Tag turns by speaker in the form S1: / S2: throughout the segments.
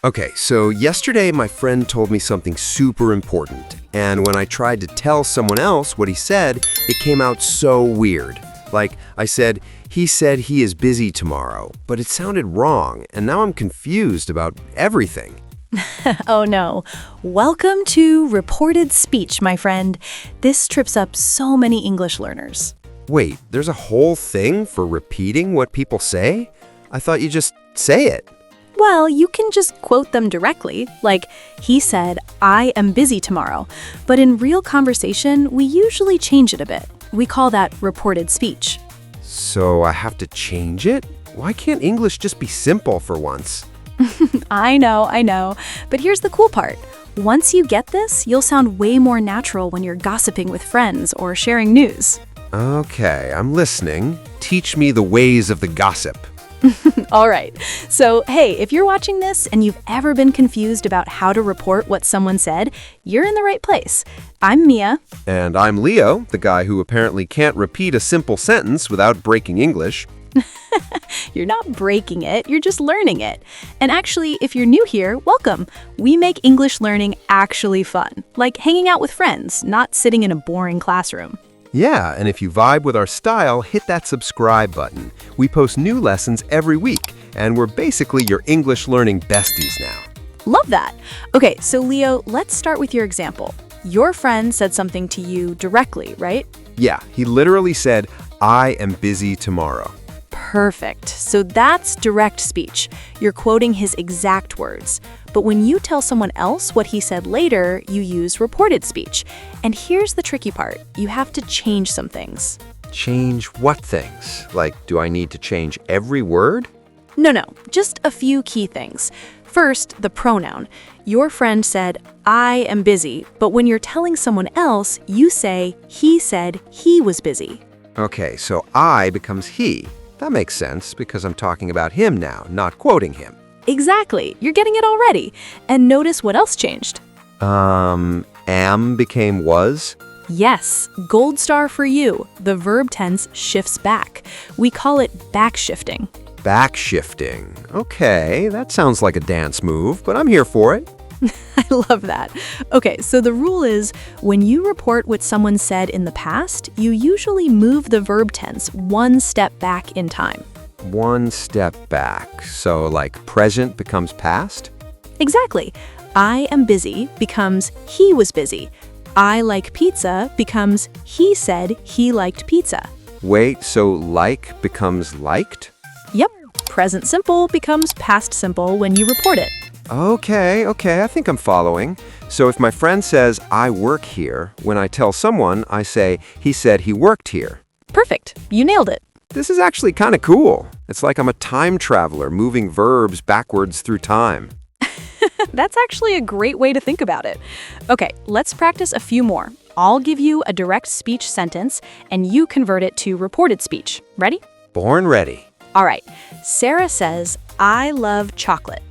S1: Okay, so yesterday my friend told me something super important, and when I tried to tell someone else what he said, it came out so weird. Like, I said he is busy tomorrow, but it sounded wrong, and now I'm confused about everything.
S2: Oh no. Welcome to reported speech, my friend. This trips up so many English learners.
S1: Wait, there's a whole thing for repeating what people say? I thought you just say it.
S2: Well, you can just quote them directly, like, he said, I am busy tomorrow. But in real conversation, we usually change it a bit. We call that reported speech.
S1: So I have to change it? Why can't English just be simple for once?
S2: I know. But here's the cool part. Once you get this, you'll sound way more natural when you're gossiping with friends or sharing news.
S1: Okay, I'm listening. Teach me the ways of the gossip.
S2: All right. So, hey, if you're watching this and you've ever been confused about how to report what someone said, you're in the right place. I'm Mia.
S1: And I'm Leo, the guy who apparently can't repeat a simple sentence without breaking English.
S2: You're not breaking it, you're just learning it. And actually, if you're new here, welcome. We make English learning actually fun, like hanging out with friends, not sitting in a boring classroom.
S1: Yeah, and if you vibe with our style, hit that subscribe button. We post new lessons every week, and we're basically your English learning besties now.
S2: Love that. Okay, so Leo, let's start with your example. Your friend said something to you directly, right?
S1: Yeah, he literally said, I am busy tomorrow.
S2: Perfect. So that's direct speech. You're quoting his exact words. But when you tell someone else what he said later, you use reported speech. And here's the tricky part. You have to change some things.
S1: Change what things? Like, do I need to change every word?
S2: No, just a few key things. First, the pronoun. Your friend said, I am busy, but when you're telling someone else, you say, he said he was busy.
S1: Okay, so I becomes he. That makes sense because I'm talking about him now, not quoting him.
S2: Exactly. You're getting it already. And notice what else changed.
S1: Am became was?
S2: Yes, gold star for you. The verb tense shifts back. We call it backshifting.
S1: Backshifting. Okay, that sounds like a dance move, but I'm here for it.
S2: I love that. Okay, so the rule is when you report what someone said in the past, you usually move the verb tense one step back in time.
S1: One step back. So like present becomes past?
S2: Exactly. I am busy becomes he was busy. I like pizza becomes he said he liked pizza.
S1: Wait, so like becomes liked?
S2: Yep. Present simple becomes past simple when you report it.
S1: Okay, I think I'm following. So if my friend says, I work here, when I tell someone, I say, he said he worked here.
S2: Perfect. You nailed it.
S1: This is actually kind of cool. It's like I'm a time traveler moving verbs backwards through time.
S2: That's actually a great way to think about it. Okay, let's practice a few more. I'll give you a direct speech sentence, and you convert it to reported speech. Ready?
S1: Born ready.
S2: All right. Sarah says, I love chocolate.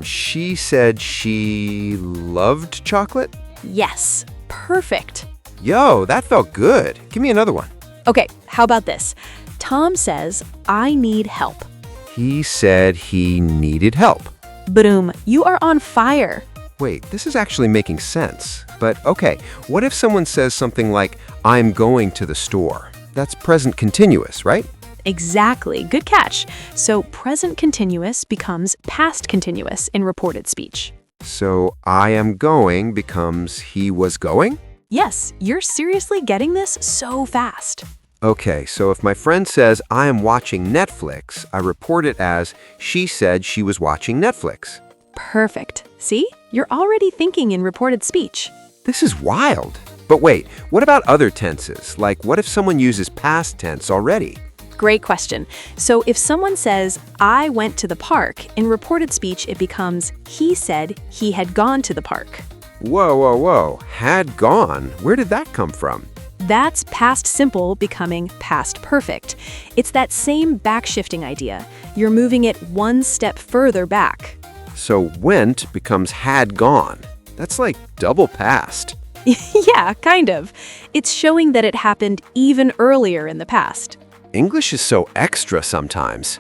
S1: She said she loved chocolate?
S2: Yes. Perfect.
S1: Yo, that felt good. Give me another one.
S2: Okay, how about this? Tom says, I need help.
S1: He said he needed help.
S2: Boom, you are on fire.
S1: Wait, this is actually making sense. But okay, what if someone says something like, I'm going to the store? That's present continuous, right?
S2: Exactly. Good catch. So present continuous becomes past continuous in reported speech.
S1: So I am going becomes he was going?
S2: Yes, you're seriously getting this so fast.
S1: Okay, so if my friend says I am watching Netflix, I report it as she said she was watching Netflix.
S2: Perfect. See? You're already thinking in reported speech.
S1: This is wild. But wait, what about other tenses? Like what if someone uses past tense already?
S2: Great question. So if someone says, I went to the park, in reported speech it becomes, he said he had gone to the park.
S1: Whoa. Had gone? Where did that come from?
S2: That's past simple becoming past perfect. It's that same backshifting idea. You're moving it one step further back.
S1: So went becomes had gone. That's like double past.
S2: Yeah, kind of. It's showing that it happened even earlier in the past.
S1: English is so extra sometimes.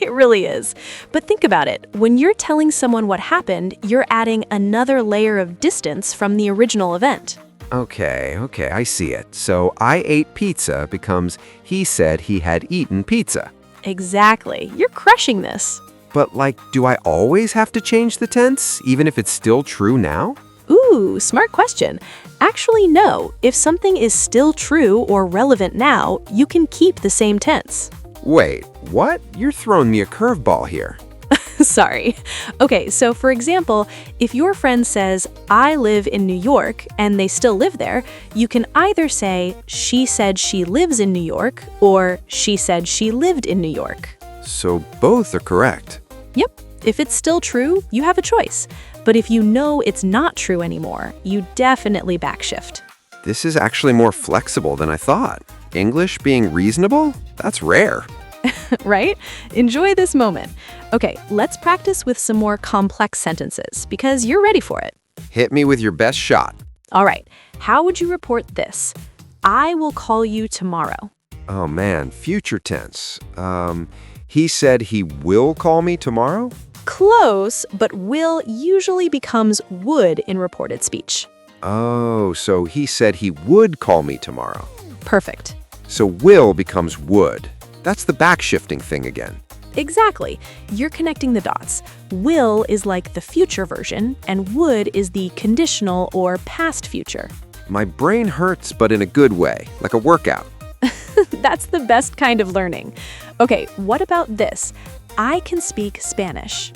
S2: It really is. But think about it. When you're telling someone what happened, you're adding another layer of distance from the original event.
S1: Okay, I see it. So I ate pizza becomes he said he had eaten pizza.
S2: Exactly. You're crushing this.
S1: But do I always have to change the tense, even if it's still true now?
S2: Ooh, smart question. Actually, no. If something is still true or relevant now, you can keep the same tense.
S1: Wait, what? You're throwing me a curveball here.
S2: Sorry. Okay, so for example, if your friend says, I live in New York, and they still live there, you can either say, she said she lives in New York, or she said she lived in New York.
S1: So both are correct.
S2: Yep. If it's still true, you have a choice. But if you know it's not true anymore, you definitely backshift.
S1: This is actually more flexible than I thought. English being reasonable? That's rare.
S2: Right? Enjoy this moment. Okay, let's practice with some more complex sentences because you're ready for it.
S1: Hit me with your best shot.
S2: All right, how would you report this? I will call you tomorrow.
S1: Oh man, future tense. He said he will call me tomorrow?
S2: Close, but will usually becomes would in reported speech.
S1: Oh, so he said he would call me tomorrow.
S2: Perfect.
S1: So will becomes would. That's the backshifting thing again.
S2: Exactly. You're connecting the dots. Will is like the future version, and would is the conditional or past future.
S1: My brain hurts, but in a good way, like a workout.
S2: That's the best kind of learning. Okay, what about this? I can speak Spanish.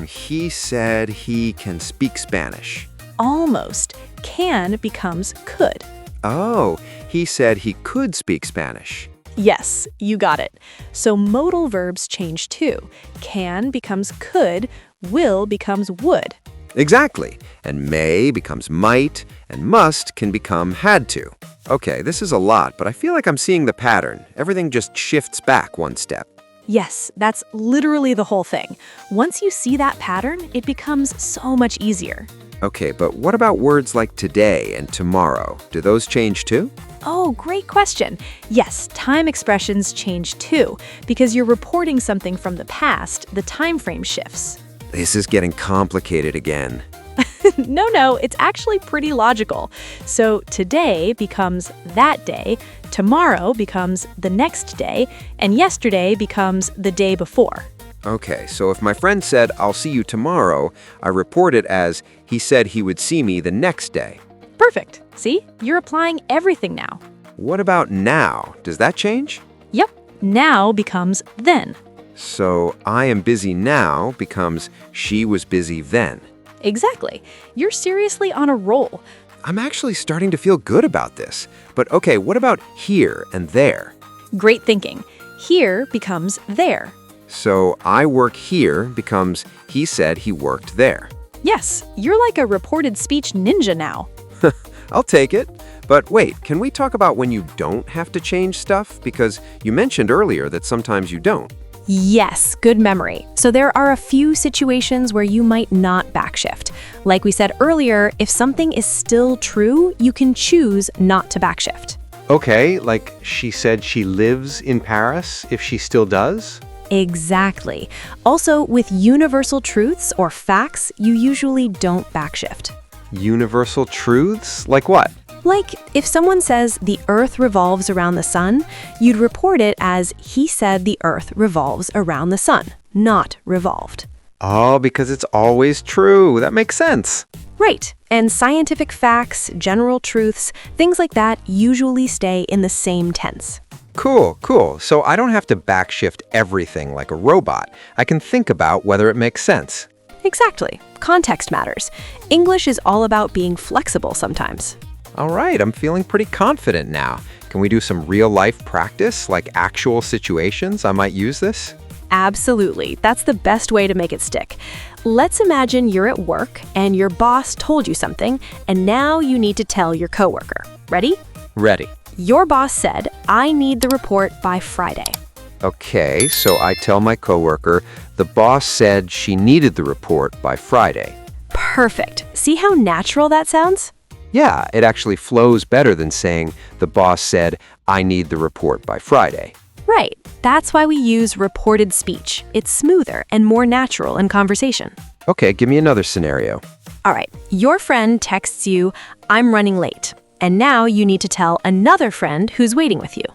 S1: He said he can speak Spanish.
S2: Almost. Can becomes could.
S1: Oh, he said he could speak Spanish.
S2: Yes, you got it. So modal verbs change too. Can becomes could, will becomes would.
S1: Exactly. And may becomes might, and must can become had to. Okay, this is a lot, but I feel like I'm seeing the pattern. Everything just shifts back one step.
S2: Yes, that's literally the whole thing. Once you see that pattern, it becomes so much easier.
S1: Okay, but what about words like today and tomorrow? Do those change too?
S2: Oh, great question. Yes, time expressions change too. Because you're reporting something from the past, the time frame shifts.
S1: This is getting complicated again.
S2: No, it's actually pretty logical. So today becomes that day, tomorrow becomes the next day, and yesterday becomes the day before.
S1: Okay, so if my friend said, I'll see you tomorrow, I report it as, he said he would see me the next day.
S2: Perfect. See? You're applying everything now.
S1: What about now? Does that change?
S2: Yep. Now becomes then.
S1: So I am busy now becomes she was busy then.
S2: Exactly. You're seriously on a roll.
S1: I'm actually starting to feel good about this. But okay, what about here and there?
S2: Great thinking. Here becomes there.
S1: So I work here becomes he said he worked there.
S2: Yes, you're like a reported speech ninja now.
S1: I'll take it. But wait, can we talk about when you don't have to change stuff? Because you mentioned earlier that sometimes you don't.
S2: Yes, good memory. So there are a few situations where you might not backshift. Like we said earlier, if something is still true, you can choose not to backshift.
S3: Okay, like she said she lives in Paris if she still does?
S2: Exactly. Also, with universal truths or facts, you usually don't backshift.
S3: Universal truths? Like what?
S2: Like, if someone says the Earth revolves around the sun, you'd report it as he said the Earth revolves around the sun, not revolved.
S3: Oh, because it's always true. That makes sense.
S2: Right. And scientific facts, general truths, things like that usually stay in the same tense.
S3: Cool. So I don't have to backshift everything like a robot. I can think about whether it makes sense.
S2: Exactly. Context matters. English is all about being flexible sometimes.
S3: All right, I'm feeling pretty confident now. Can we do some real-life practice, like actual situations I might use this?
S2: Absolutely. That's the best way to make it stick. Let's imagine you're at work and your boss told you something, and now you need to tell your coworker. Ready?
S3: Ready.
S2: Your boss said, I need the report by Friday.
S1: Okay, so I tell my coworker, the boss said she needed the report by Friday.
S2: Perfect. See how natural that sounds?
S1: Yeah, it actually flows better than saying, the boss said, I need the report by Friday.
S2: Right. That's why we use reported speech. It's smoother and more natural in conversation.
S3: Okay, give me another scenario.
S2: All right. Your friend texts you, "I'm running late." And now you need to tell another friend who's waiting with you.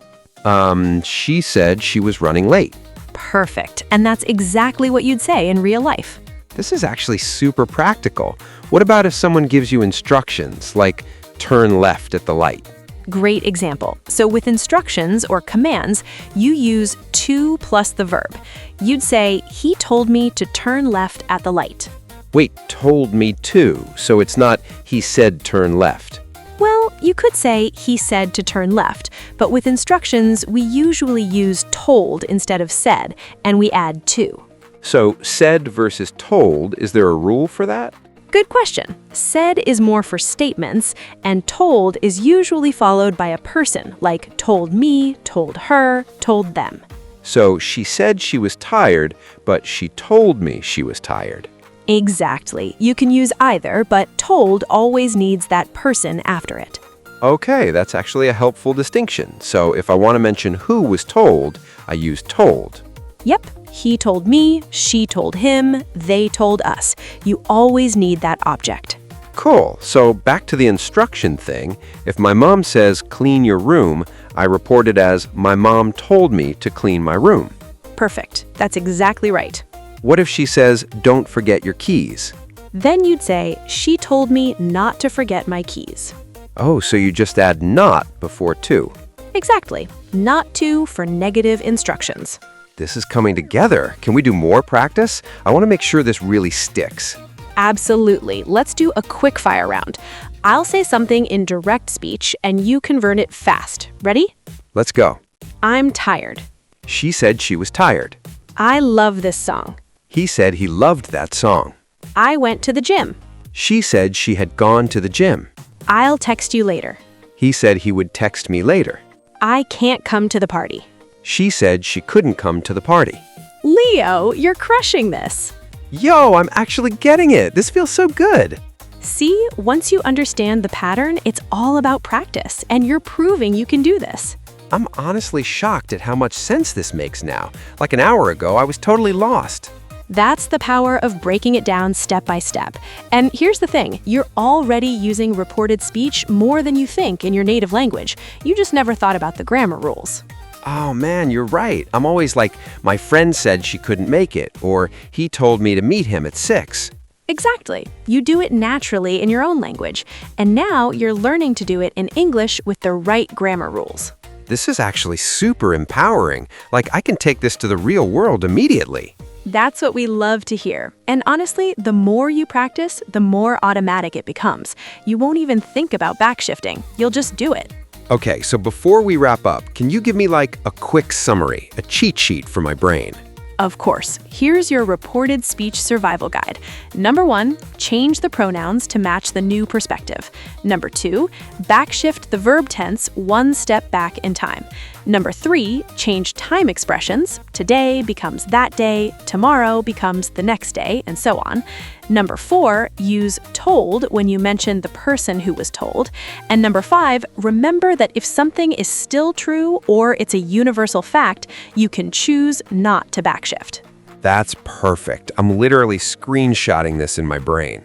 S3: She said she was running late.
S2: Perfect. And that's exactly what you'd say in real life.
S3: This is actually super practical. What about if someone gives you instructions, like turn left at the light?
S2: Great example. So with instructions or commands, you use to plus the verb. You'd say, "He told me to turn left at the light."
S3: Wait, told me to, so it's not he said turn left.
S2: Well, you could say, "He said to turn left," but with instructions, we usually use told instead of said, and we add to.
S3: So said versus told, is there a rule for that?
S2: Good question. Said is more for statements, and told is usually followed by a person, like told me, told her, told them.
S3: So she said she was tired, but she told me she was tired.
S2: Exactly. You can use either, but told always needs that person after it.
S3: Okay, that's actually a helpful distinction. So if I want to mention who was told, I use told.
S2: Yep. He told me, she told him, they told us. You always need that object.
S3: Cool. So back to the instruction thing. If my mom says clean your room, I report it as my mom told me to clean my room.
S2: Perfect. That's exactly right.
S3: What if she says don't forget your keys?
S2: Then you'd say, "She told me not to forget my keys."
S3: Oh, so you just add not before to.
S2: Exactly. Not to for negative instructions.
S3: This is coming together. Can we do more practice? I want to make sure this really sticks.
S2: Absolutely. Let's do a quick fire round. I'll say something in direct speech and you convert it fast. Ready?
S3: Let's go.
S2: I'm tired.
S3: She said she was tired.
S2: I love this song.
S3: He said he loved that song.
S2: I went to the gym.
S3: She said she had gone to the gym.
S2: I'll text you later.
S3: He said he would text me later.
S2: I can't come to the party.
S3: She said she couldn't come to the party.
S2: Leo, you're crushing this.
S3: Yo, I'm actually getting it. This feels so good.
S2: See, once you understand the pattern, it's all about practice, and you're proving you can do this.
S3: I'm honestly shocked at how much sense this makes now. Like an hour ago, I was totally lost.
S2: That's the power of breaking it down step by step. And here's the thing, you're already using reported speech more than you think in your native language. You just never thought about the grammar rules.
S3: Oh man, you're right. I'm always like, my friend said she couldn't make it, or he told me to meet him at 6.
S2: Exactly. You do it naturally in your own language. And now you're learning to do it in English with the right grammar rules.
S3: This is actually super empowering. Like, I can take this to the real world immediately.
S2: That's what we love to hear. And honestly, the more you practice, the more automatic it becomes. You won't even think about backshifting. You'll just do it.
S3: Okay, so before we wrap up, can you give me like a quick summary, a cheat sheet for my brain?
S2: Of course. Here's your reported speech survival guide. Number 1, change the pronouns to match the new perspective. Number 2, backshift the verb tense one step back in time. Number 3, change time expressions. Today becomes that day, tomorrow becomes the next day, and so on. Number 4, use told when you mention the person who was told. And number 5, remember that if something is still true or it's a universal fact, you can choose not to backshift.
S3: That's perfect. I'm literally screenshotting this in my brain.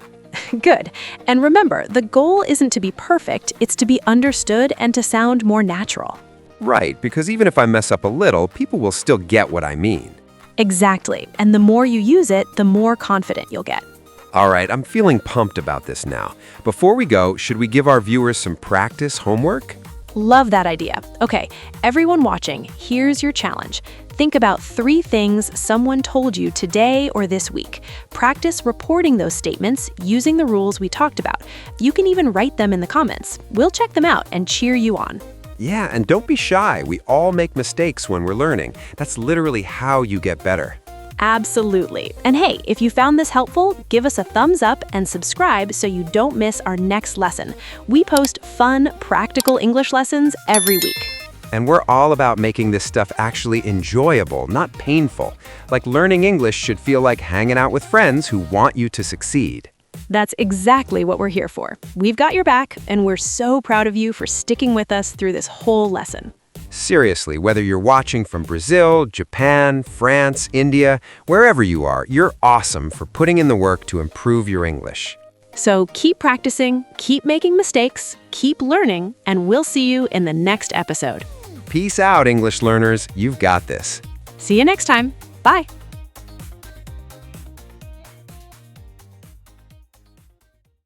S2: Good. And remember, the goal isn't to be perfect, it's to be understood and to sound more natural.
S3: Right, because even if I mess up a little, people will still get what I mean.
S2: Exactly. And the more you use it, the more confident you'll get.
S3: All right, I'm feeling pumped about this now. Before we go, should we give our viewers some practice homework?
S2: Love that idea. Okay, everyone watching, here's your challenge. Think about 3 things someone told you today or this week. Practice reporting those statements using the rules we talked about. You can even write them in the comments. We'll check them out and cheer you on.
S3: Yeah, and don't be shy. We all make mistakes when we're learning. That's literally how you get better.
S2: Absolutely. And hey, if you found this helpful, give us a thumbs up and subscribe so you don't miss our next lesson. We post fun, practical English lessons every week.
S3: And we're all about making this stuff actually enjoyable, not painful. Like learning English should feel like hanging out with friends who want you to succeed.
S2: That's exactly what we're here for. We've got your back, and we're so proud of you for sticking with us through this whole lesson.
S3: Seriously, whether you're watching from Brazil, Japan, France, India, wherever you are, you're awesome for putting in the work to improve your English.
S2: So keep practicing, keep making mistakes, keep learning, and we'll see you in the next episode.
S3: Peace out, English learners. You've got this.
S2: See you next time. Bye.